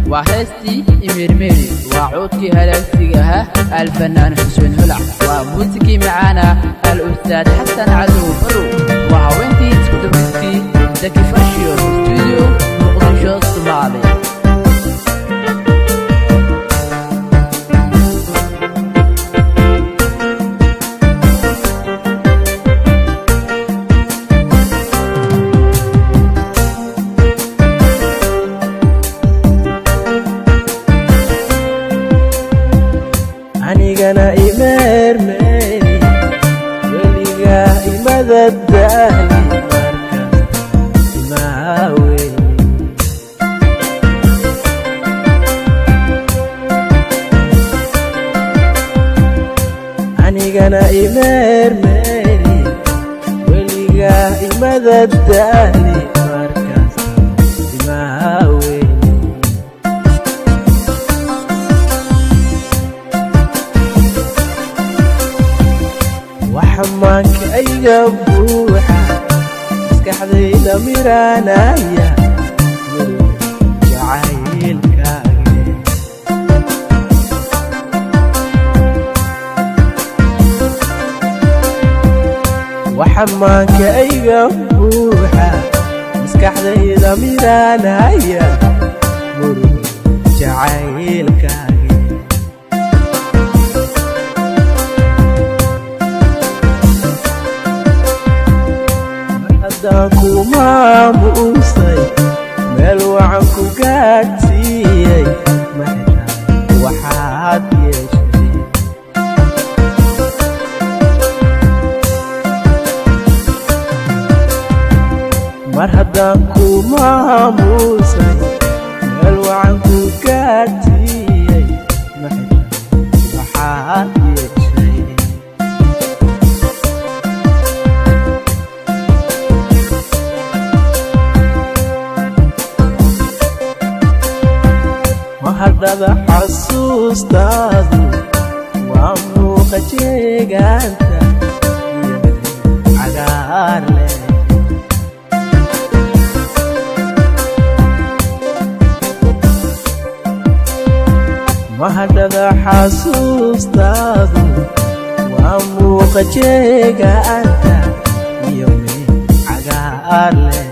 وهستي إميرميري وعودكي هلالسيها الفنان حسين هلع وموسيقي معانا الأستاذ حسن عدو فرو وعوينتي تكتبتي زكي فرشيو استوديو مقدشو الصومالي أنا إميرميري وليغا إمادة دالي مركز إماوي أنا إميرميري وليغا إمادة دالي مركز إماوي وحماك أيها بوحة مسكحذي لميرانايا جعايل كاقي وحماك أيها بوحة مسكحذي لميرانايا جعايل كاقي ku maamusay meel wacan ku gaadsiiyey maxay waxaad yeeshay mar haddaan ku maamusay meel wacan ku gaadsiiyey maxay waxaad yeeshay mahadada xasuustaadu waa muuqa jeegaanta cagaar leh mahadada xasuustaadu waa muuqa jeegaanta iyo cagaar leh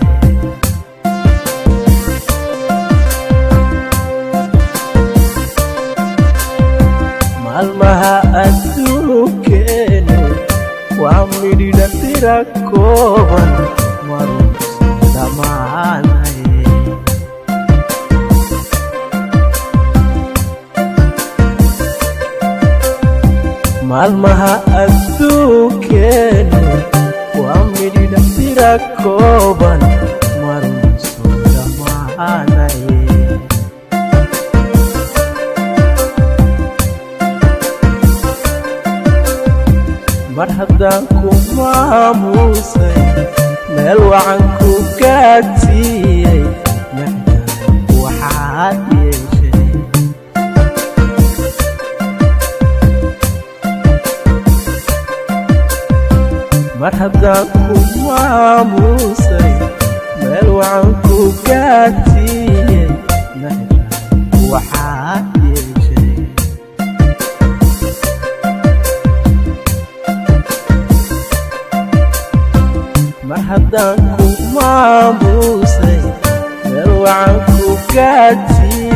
maalmaha adduunkeenu waa midhidha tira kooban marus dhammaanay maalmaha adduunkeenu waa midhidha tira kooban marus dhammaanay mar haddaan ku maamusay meel wacan ku gaadsiiyey maxay waxaad yeeshay mar haddaan ku maamusay meel wacan ku gaadsiiyey maxay waxaad yeeshay mar haddaan ku maamusay meel wacan ku gaadsiiyey